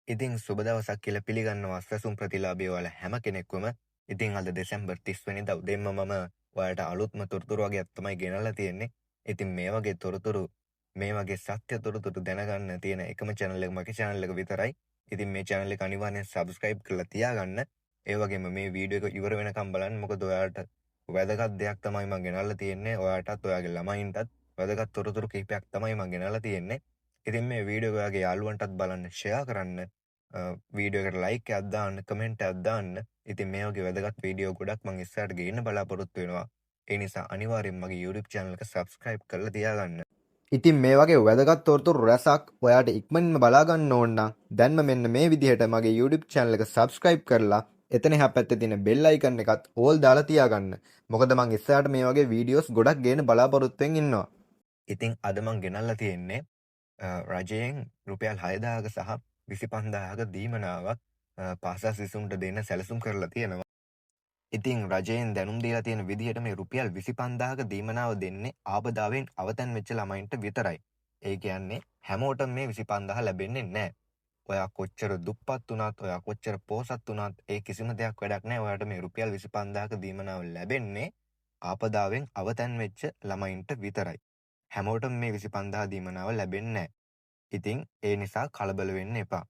ඉතින් සුබ දවසක් කියලා පිළිගන්නවා සැසුම් ප්‍රතිලාභී ඔයාලා හැම කෙනෙක්වම. ඉතින් අද දෙසැම්බර් 30 වෙනිදා උදේම මම ඔයාලට අලුත්ම තොරතුරු වගේක් තමයි ගෙනල්ලා තියෙන්නේ. ඉතින් මේ වගේ තොරතුරු මේ වගේ සත්‍ය තොරතුරු දැනගන්න තියෙන එකම channel එක මගේ channel එක විතරයි. ඉතින් මේ channel එක අනිවාර්යෙන් subscribe කරලා තියාගන්න. ඒ වගේම මේ වීඩියෝ එක ඉවර වෙනකම් බලන්න. මොකද ඔයාලට වැදගත් දෙයක් තමයි මම ගෙනල්ලා තියෙන්නේ. ඔයාලටත් ඔයාගේ ළමයින්ටත් වැදගත් තොරතුරු කිහිපයක් තමයි මම ගෙනල්ලා තියෙන්නේ. ඉතින් මේ වීඩියෝ එක ඔයාගේ යාළුවන්ටත් බලන්න share කරන්න. වීඩියෝ එකට ලයික් එකක් දාන්න කමෙන්ට් එකක් දාන්න. ඉතින් මේ වගේ වැදගත් වීඩියෝ ගොඩක් මම ඉස්සරහට ගේන්න බලාපොරොත්තු වෙනවා. ඒ නිසා අනිවාර්යෙන් මගේ YouTube channel එක subscribe කරලා තියාගන්න. ඉතින් මේ වගේ වැදගත් තොරතුරු රැසක් ඔයාට ඉක්මනින්ම බලා ගන්න ඕන නම් දැන්ම මෙන්න මේ විදිහට මගේ YouTube channel එක subscribe කරලා එතන එහා පැත්තේ තියෙන bell icon එකත් all දාලා තියාගන්න. මොකද මම ඉස්සරහට මේ වගේ videos ගොඩක් ගේන්න බලාපොරොත්තුෙන් ඉන්නවා. ඉතින් අද මම ගෙනල්ලා තියෙන්නේ රජයෙන් රුපියල් 6000ක සහ 25000ක දීමනාවක් පාසල් සිසුන්ට දෙන්න සැලසුම් කරලා තියෙනවා. ඉතින් රජයෙන් දැනුම් දීලා තියෙන විදිහට මේ රුපියල් 25000ක දීමනාව දෙන්නේ ආපදාවෙන් අවතන් වෙච්ච ළමයින්ට විතරයි. ඒ කියන්නේ හැමෝටම මේ 25000 ලැබෙන්නේ නැහැ. ඔයා කොච්චර දුප්පත් වුණත් ඔයා කොච්චර පොහොසත් වුණත් ඒ කිසිම දෙයක් වැඩක් නැහැ. ඔයාට මේ රුපියල් 25000ක දීමනාව ලැබෙන්නේ ආපදාවෙන් අවතන් වෙච්ච ළමයින්ට විතරයි. හැමෝටම මේ 25000 දීමනාව ලැබෙන්නේ නැහැ. ඉතින් ඒ නිසා කලබල වෙන්න එපා.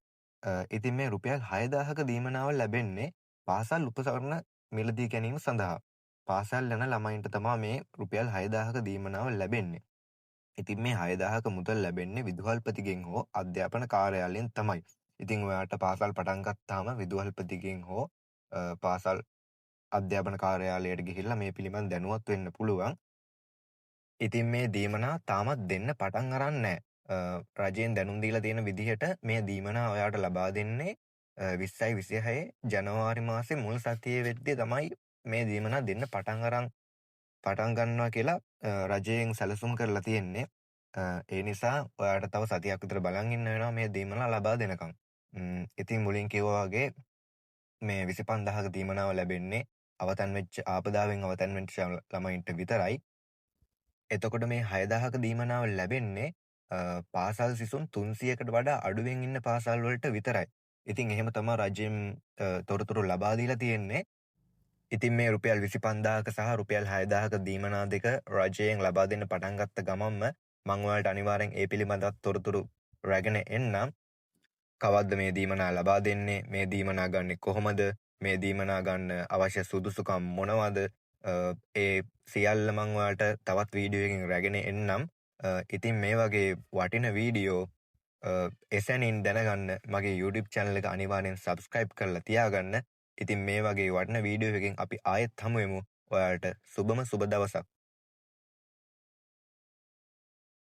ඉතින් මේ රුපියල් 6000ක දීමනාව ලැබෙන්නේ පාසල් උපකරණ මිලදී ගැනීම සඳහා. පාසල් යන ළමයින්ට තමයි මේ රුපියල් 6000ක දීමනාව ලැබෙන්නේ. ඉතින් මේ 6000ක මුදල් ලැබෙන්නේ විදුහල්පතිගෙන් හෝ අධ්‍යාපන කාර්යාලයෙන් තමයි. ඉතින් ඔයාට පාසල් පටන් ගත්තාම විදුහල්පතිගෙන් හෝ පාසල් අධ්‍යාපන කාර්යාලයට ගිහිල්ලා මේ පිළිබඳ දැනුවත් වෙන්න පුළුවන්. ඉතින් මේ දීමනා තාමත් දෙන්න පටන් අරන් නැහැ. රජයෙන් දැනුම් දීලා තියෙන විදිහට මේ දීමනා ඔයාට ලබා දෙන්නේ 20යි 26 ජනවාරි මාසේ මුල් සතියේ වෙද්දී තමයි මේ දීමනා දෙන්න පටන් ගන්නවා කියලා රජයෙන් සැලසුම් කරලා තියෙන්නේ. ඒ නිසා ඔයාට තව සතියක් විතර බලන් ඉන්න වෙනවා මේ දීමනා ලබා දෙනකම්. ඉතින් මුලින් කිව්වා වගේ මේ 25000ක දීමනාව ලැබෙන්නේ අවතන් වෙච්ච ආපදාවෙන් අවතන් වෙච්ච ළමයින්ට විතරයි. එතකොට මේ 6000ක දීමනාව ලැබෙන්නේ පාසල් සිසුන් 300කට වඩා අඩුවෙන් ඉන්න පාසල් වලට විතරයි. ඉතින් එහෙම තමයි රජයෙන් තොරතුරු ලබා දීලා තියෙන්නේ. ඉතින් මේ රුපියල් 25000ක සහ රුපියල් 6000ක දීමනා දෙක රජයෙන් ලබා දෙන්න පටන් ගත්ත ගමන්ම මම ඔයාලට අනිවාර්යෙන් ඒ පිළිබඳව තොරතුරු රැගෙන එන්නම්. කවද්ද මේ දීමනා ලබා දෙන්නේ? මේ දීමනා ගන්නෙ කොහොමද? මේ දීමනා ගන්න අවශ්‍ය සුදුසුකම් මොනවද? ඒ සියල්ල මම ඔයාලට තවත් වීඩියෝ එකකින් රැගෙන එන්නම්. ඉතින් මේ වගේ වටින වීඩියෝ එසැනින් දැනගන්න මගේ YouTube channel එක අනිවාර්යෙන් subscribe කරලා තියාගන්න. ඉතින් මේ වගේ වටින වීඩියෝ එකකින් අපි ආයෙත් හමු වෙමු. ඔයාලට සුබම සුබ දවසක්.